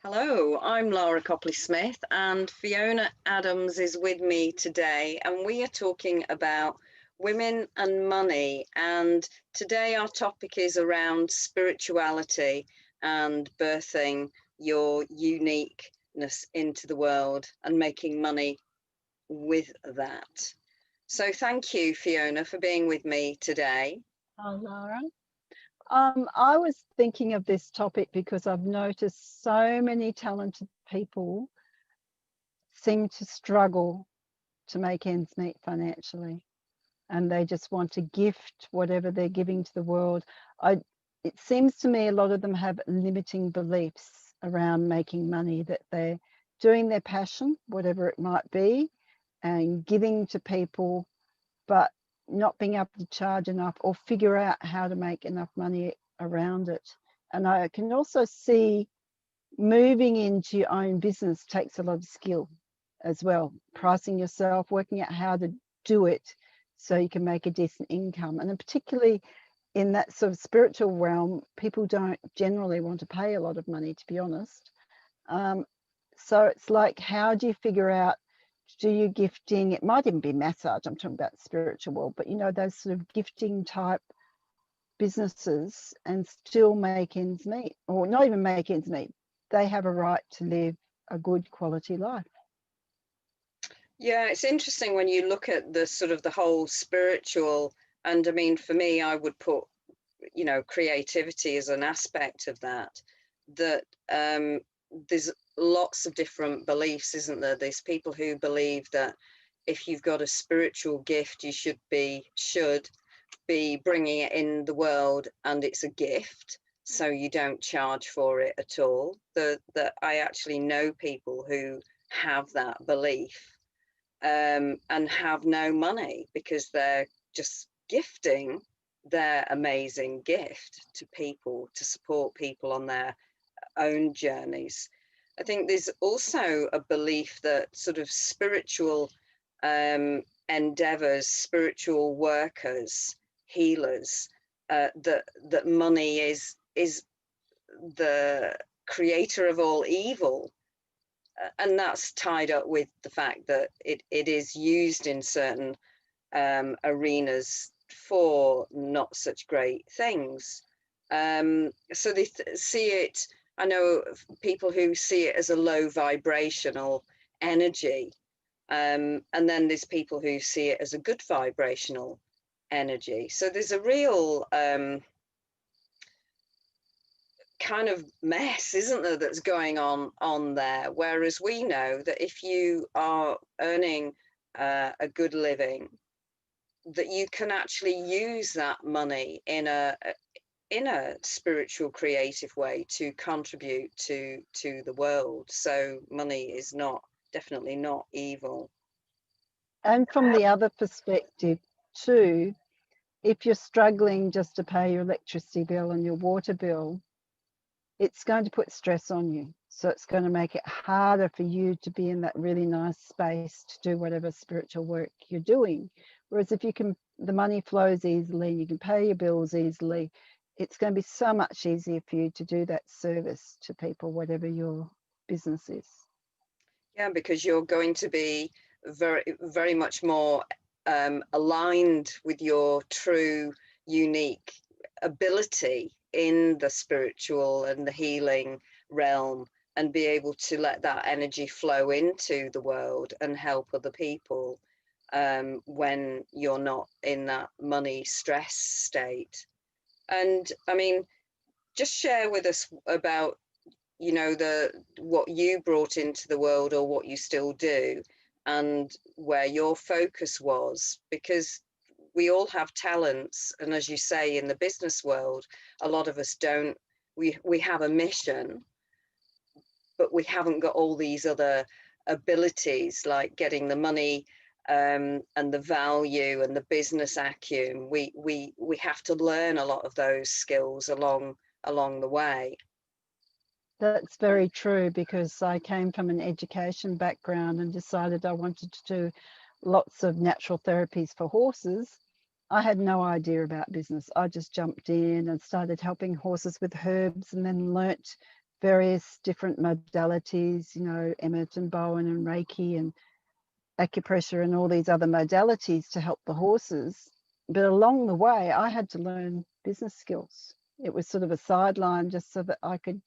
Hello, I'm Laura Copley-Smith and Fiona Adams is with me today, and we are talking about women and money. And today our topic is around spirituality and birthing your uniqueness into the world and making money with that. So thank you, Fiona, for being with me today. Oh, Laura. I was thinking of this topic because I've noticed so many talented people seem to struggle to make ends meet financially, and they just want to gift whatever they're giving to the world. It seems to me a lot of them have limiting beliefs around making money, that they're doing their passion, whatever it might be, and giving to people, but not being able to charge enough or figure out how to make enough money around it. And I can also see moving into your own business takes a lot of skill as well, pricing yourself, working out how to do it so you can make a decent income. And then particularly in that sort of spiritual realm, people don't generally want to pay a lot of money, to be honest. So it's like, how do you figure out, do you gifting, it might even be massage, I'm talking about spiritual world, but you know, those sort of gifting type businesses and still make ends meet, or not even make ends meet. They have a right to live a good quality life. Yeah, it's interesting when you look at the sort of the whole spiritual, and I mean, for me, I would put, creativity as an aspect of that, that there's lots of different beliefs, isn't there? There's people who believe that if you've got a spiritual gift, you should be bringing it in the world, and it's a gift, so you don't charge for it at all. That I actually know people who have that belief, and have no money because they're just gifting their amazing gift to people to support people on their own journeys. I think there's also a belief that sort of spiritual endeavors, spiritual workers, healers, that money is the creator of all evil, and that's tied up with the fact that it is used in certain arenas for not such great things. So they see it, I know people who see it as a low vibrational energy, and then there's people who see it as a good vibrational energy. So there's a real kind of mess, isn't there, that's going on there. Whereas we know that if you are earning a good living, that you can actually use that money in a spiritual, creative way to contribute to the world. So money is definitely not evil. And from the other perspective too, if you're struggling just to pay your electricity bill and your water bill, it's going to put stress on you. So it's going to make it harder for you to be in that really nice space to do whatever spiritual work you're doing. Whereas if the money flows easily, you can pay your bills easily, it's going to be so much easier for you to do that service to people, whatever your business is. Yeah, because you're going to be very, very much more aligned with your true, unique ability in the spiritual and the healing realm, and be able to let that energy flow into the world and help other people, when you're not in that money stress state. And I mean, just share with us about, the what you brought into the world, or what you still do, and where your focus was, because we all have talents, and as you say, in the business world, a lot of us don't. We have a mission, but we haven't got all these other abilities, like getting the money, and the value and the business acumen. We have to learn a lot of those skills along the way. That's very true, because I came from an education background and decided I wanted to do lots of natural therapies for horses. I had no idea about business. I just jumped in and started helping horses with herbs, and then learnt various different modalities, you know, Emmett and Bowen and Reiki and acupressure and all these other modalities to help the horses. But along the way, I had to learn business skills. It was sort of a sideline just so that I could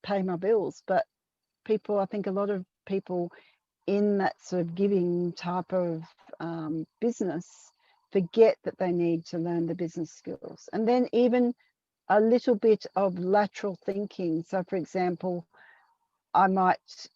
pay my bills. But people, I think a lot of people in that sort of giving type of business forget that they need to learn the business skills. And then even a little bit of lateral thinking. So, for example, I might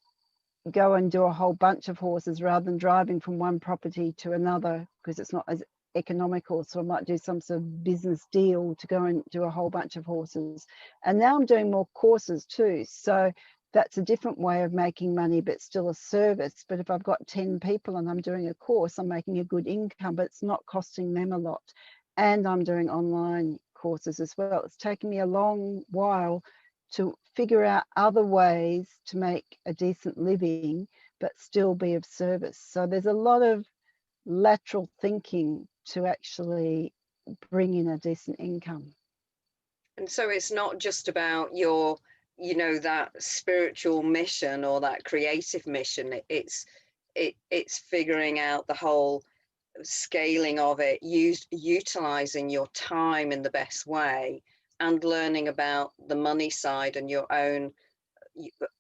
go and do a whole bunch of horses rather than driving from one property to another because it's not as economical. So I might do some sort of business deal to go and do a whole bunch of horses. And now I'm doing more courses too. So that's a different way of making money, but still a service. But if I've got 10 people and I'm doing a course, I'm making a good income, but it's not costing them a lot. And I'm doing online courses as well. It's taken me a long while to figure out other ways to make a decent living, but still be of service. So there's a lot of lateral thinking to actually bring in a decent income. And so it's not just about your, you know, that spiritual mission or that creative mission. It's figuring out the whole scaling of it, utilizing your time in the best way, and learning about the money side and your own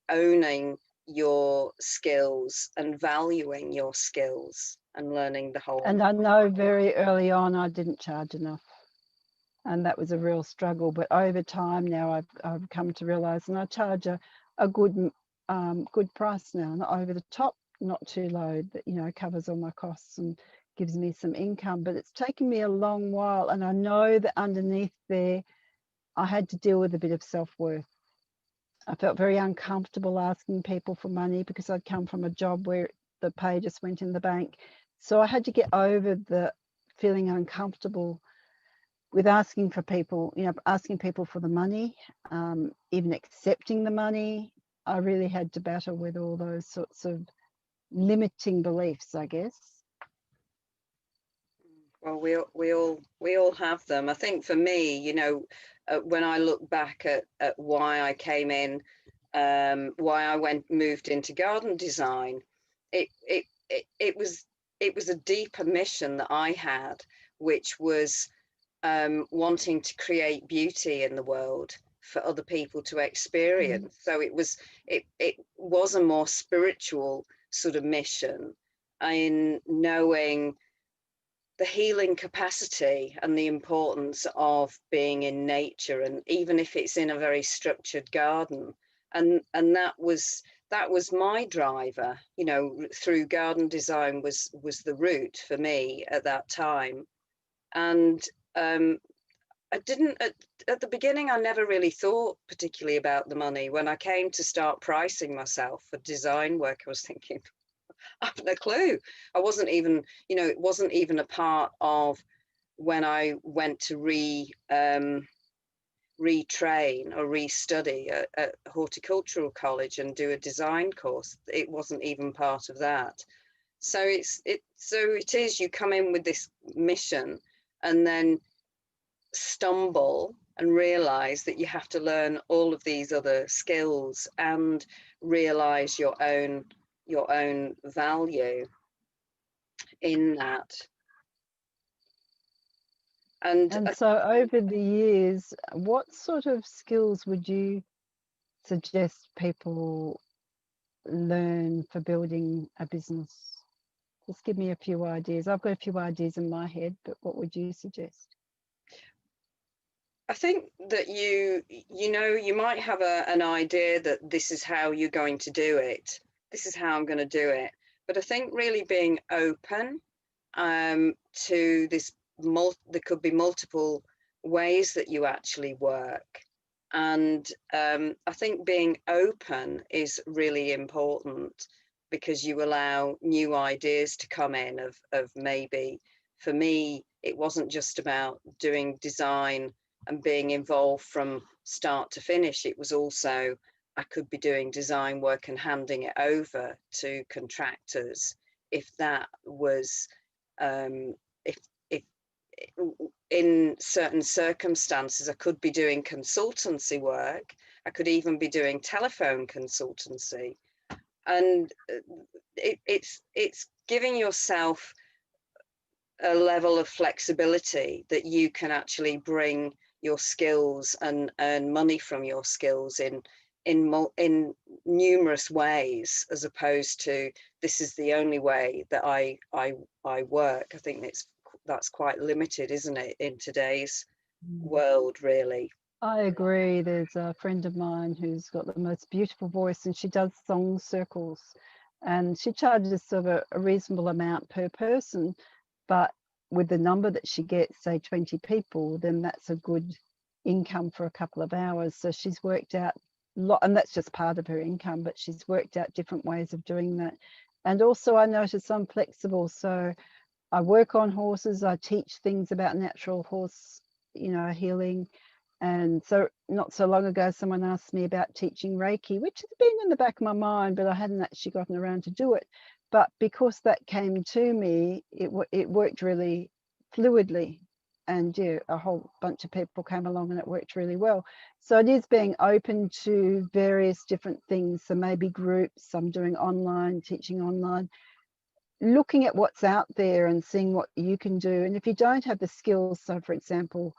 owning your skills and valuing your skills and learning the whole. And I know very early on I didn't charge enough. And that was a real struggle. But over time now I've come to realize, and I charge a good good price now, not over the top, not too low, that, you know, covers all my costs and gives me some income. But it's taken me a long while, and I know that underneath there I had to deal with a bit of self-worth. I felt very uncomfortable asking people for money because I'd come from a job where the pay just went in the bank. So I had to get over the feeling uncomfortable with asking for people, you know, asking people for the money, even accepting the money. I really had to battle with all those sorts of limiting beliefs, I guess. Well, we all have them. I think for me, you know, when I look back at why I came in, why I moved into garden design, it was a deeper mission that I had, which was wanting to create beauty in the world for other people to experience. So it was a more spiritual sort of mission in knowing the healing capacity and the importance of being in nature, and even if it's in a very structured garden. And that was my driver, you know, through garden design was the route for me at that time. And I didn't at the beginning, I never really thought particularly about the money. When I came to start pricing myself for design work, I was thinking, I haven't a clue. I wasn't even, you know, it wasn't even a part of when I went to retrain or restudy at horticultural college and do a design course. It wasn't even part of that. So it is, you come in with this mission and then stumble and realize that you have to learn all of these other skills and realize your own value in that. And so over the years, what sort of skills would you suggest people learn for building a business? Just give me a few ideas. I've got a few ideas in my head, but what would you suggest? I think that you know, you might have an idea that this is how you're going to do it. This is how I'm going to do it. But I think really being open to this, there could be multiple ways that you actually work. And I think being open is really important, because you allow new ideas to come in of maybe, for me, it wasn't just about doing design and being involved from start to finish. It was also, I could be doing design work and handing it over to contractors if that was, if in certain circumstances, I could be doing consultancy work. I could even be doing telephone consultancy. And it's giving yourself a level of flexibility that you can actually bring your skills and earn money from your skills in numerous ways, as opposed to this is the only way that I work. I think that's quite limited, isn't it, in today's world, really. I agree. There's a friend of mine who's got the most beautiful voice, and she does song circles, and she charges sort of a reasonable amount per person, but with the number that she gets, say 20 people, then that's a good income for a couple of hours. So she's worked out and that's just part of her income, but she's worked out different ways of doing that. And also I notice I'm flexible, so I work on horses, I teach things about natural horse, healing. And so not so long ago, someone asked me about teaching Reiki, which has been in the back of my mind, but I hadn't actually gotten around to do it. But because that came to me, it worked really fluidly. And yeah, a whole bunch of people came along and it worked really well. So it is being open to various different things. So maybe groups, I'm doing online, teaching online, looking at what's out there and seeing what you can do. And if you don't have the skills, so for example,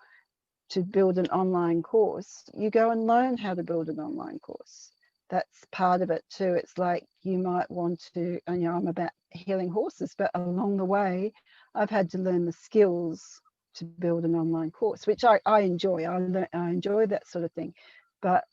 to build an online course, you go and learn how to build an online course. That's part of it too. It's like you might want to, I'm about healing horses, but along the way, I've had to learn the skills to build an online course, which I enjoy. I enjoy that sort of thing. But,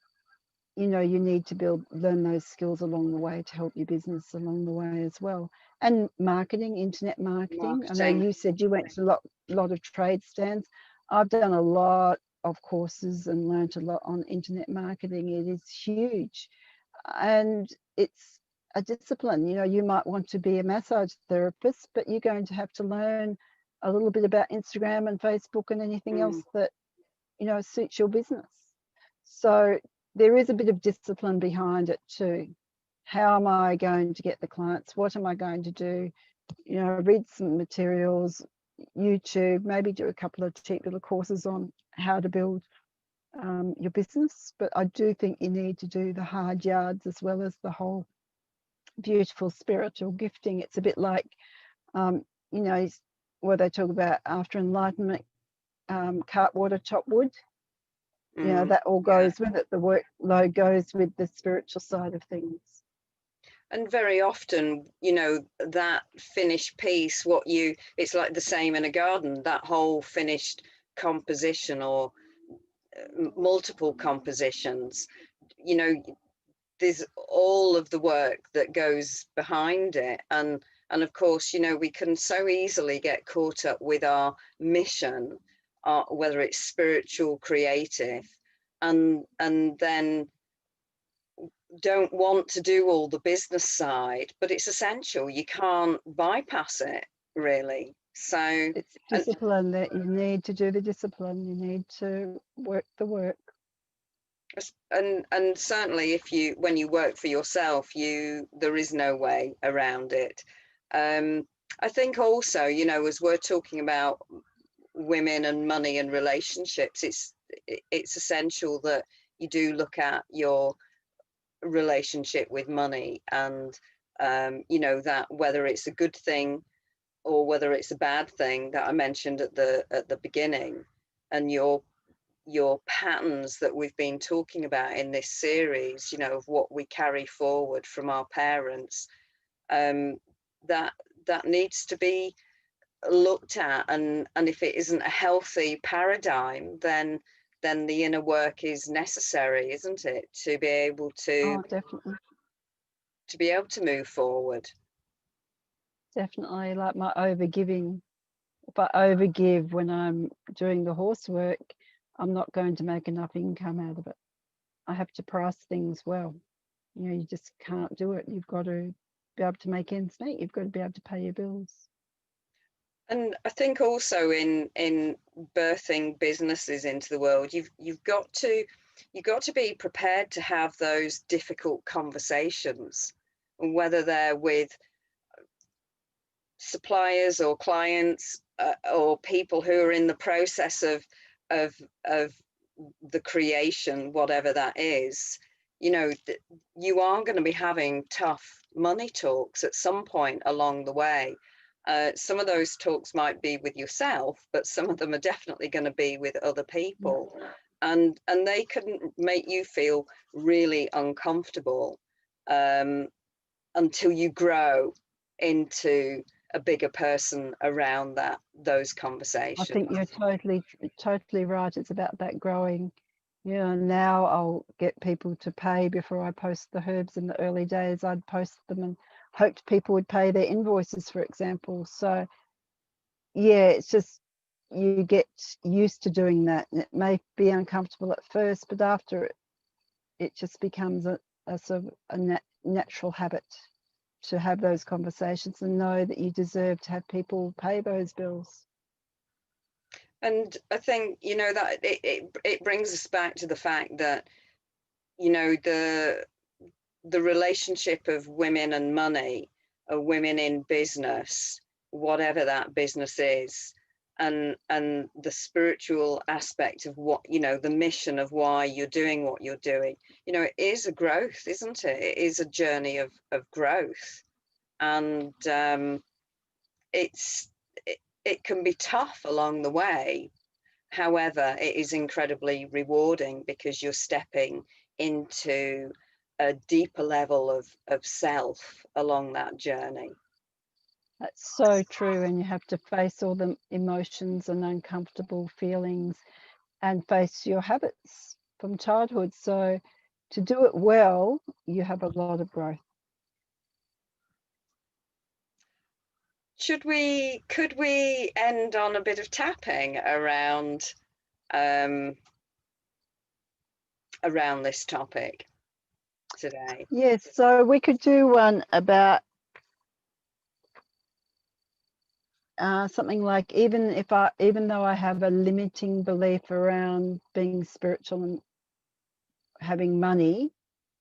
you need to learn those skills along the way to help your business along the way as well. And marketing, internet marketing. I know you said you went to a lot of trade stands. I've done a lot of courses and learned a lot on internet marketing. It is huge. And it's a discipline. You might want to be a massage therapist, but you're going to have to learn a little bit about Instagram and Facebook and anything else that, suits your business. So there is a bit of discipline behind it too. How am I going to get the clients? What am I going to do? Read some materials, YouTube, maybe do a couple of cheap little courses on how to build your business. But I do think you need to do the hard yards as well as the whole beautiful spiritual gifting. It's a bit like, what they talk about after enlightenment, cart water, chop wood. That all goes with it. The workload goes with the spiritual side of things. And very often, that finished piece, it's like the same in a garden, that whole finished composition or multiple compositions, there's all of the work that goes behind it. And of course, we can so easily get caught up with our mission, whether it's spiritual, creative, and then don't want to do all the business side, but it's essential. You can't bypass it, really. So it's discipline that you need to do. The discipline, you need to work the work. And certainly when you work for yourself, there is no way around it. I think also, as we're talking about women and money and relationships, it's essential that you do look at your relationship with money, and that whether it's a good thing or whether it's a bad thing, that I mentioned at the beginning, and your patterns that we've been talking about in this series, of what we carry forward from our parents, that needs to be looked at, and if it isn't a healthy paradigm, then the inner work is necessary, isn't it, to be able to definitely to be able to move forward. Definitely, like my overgiving. If I overgive when I'm doing the horse work, I'm not going to make enough income out of it. I have to price things well. You just can't do it. You've got to be able to make ends meet. You've got to be able to pay your bills. And I think also in birthing businesses into the world, you've got to be prepared to have those difficult conversations, whether they're with suppliers or clients, or people who are in the process of the creation, whatever that is, you know, you are going to be having tough money talks at some point along the way. Some of those talks might be with yourself, but some of them are definitely going to be with other people, and they can make you feel really uncomfortable until you grow into a bigger person around those I conversations. think you're totally right. It's about that growing. You know, now I'll get people to pay before I post the herbs. In the early days, I'd post them and hoped people would pay their invoices, for example. So yeah, it's just you get used to doing that, and it may be uncomfortable at first, but after it just becomes a sort of a natural habit to have those conversations and know that you deserve to have people pay those bills. And I think, you know, that it brings us back to the fact that, you know, the relationship of women and money, or women in business, whatever that business is, and the spiritual aspect of what, you know, the mission of why you're doing what you're doing, you know, it is a growth, isn't it? It is a journey of growth. And it can be tough along the way. However, it is incredibly rewarding because you're stepping into a deeper level of self along that journey. That's so true, and you have to face all the emotions and uncomfortable feelings and face your habits from childhood. So to do it well, you have a lot of growth. Could we end on a bit of tapping around this topic today? Yes, so we could do one about something like, even though I have a limiting belief around being spiritual and having money,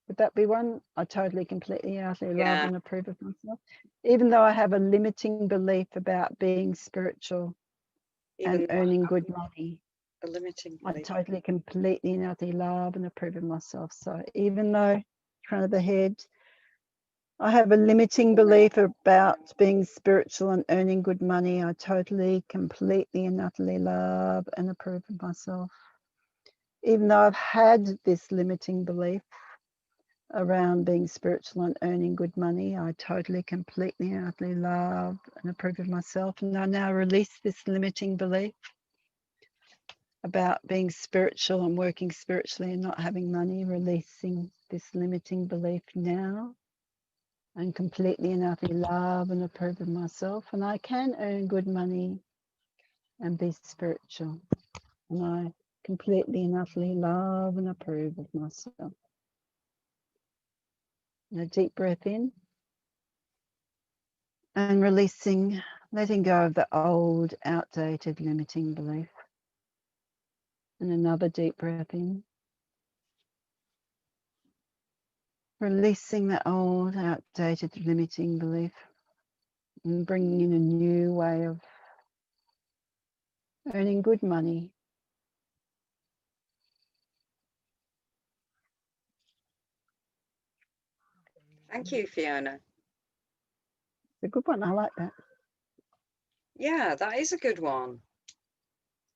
would that be one? I totally, completely, utterly love and approve of myself. Even though I have a limiting belief about being spiritual and earning good money, a limiting I belief. totally, completely, and utterly love and approve of myself. So even though, front of the head, I have a limiting belief about being spiritual and earning good money, I totally, completely, and utterly love and approve of myself. Even though I've had this limiting belief around being spiritual and earning good money, I totally, completely, and utterly love and approve of myself. And I now release this limiting belief about being spiritual and working spiritually and not having money, releasing this limiting belief now, and completely and utterly love and approve of myself. And I can earn good money and be spiritual. And I completely and utterly love and approve of myself. And a deep breath in. And releasing, letting go of the old, outdated, limiting belief. And another deep breath in. Releasing the old, outdated, limiting belief. And bringing in a new way of earning good money. Thank you, Fiona. It's a good one. I like that. Yeah, that is a good one.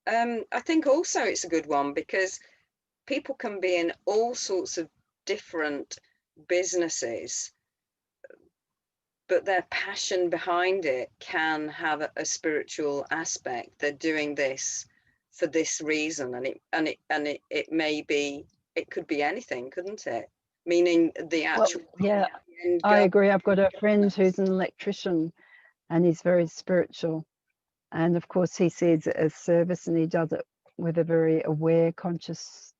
I think also it's a good one because people can be in all sorts of different businesses, but their passion behind it can have a spiritual aspect. They're doing this for this reason, and it may be, it could be anything, couldn't it? Meaning the actual. Well, yeah, I agree. I've got a friend who's an electrician and he's very spiritual. And of course, he sees it as service, and he does it with a very aware, conscious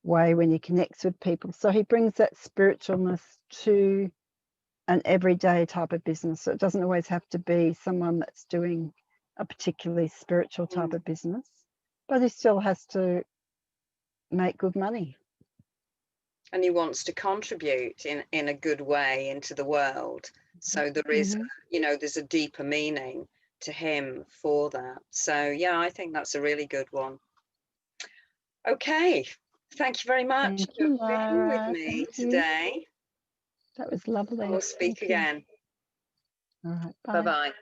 way when he connects with people. So he brings that spiritualness to an everyday type of business. So it doesn't always have to be someone that's doing a particularly spiritual type of business, but he still has to make good money. And he wants to contribute in a good way into the world. So there is, you know, there's a deeper meaning to him for that. So yeah, I think that's a really good one. Okay, thank you very much Thank for you, being with Lara. me Thank you. today. That was lovely. And we'll speak Thank you. again. All right. Bye Bye. bye.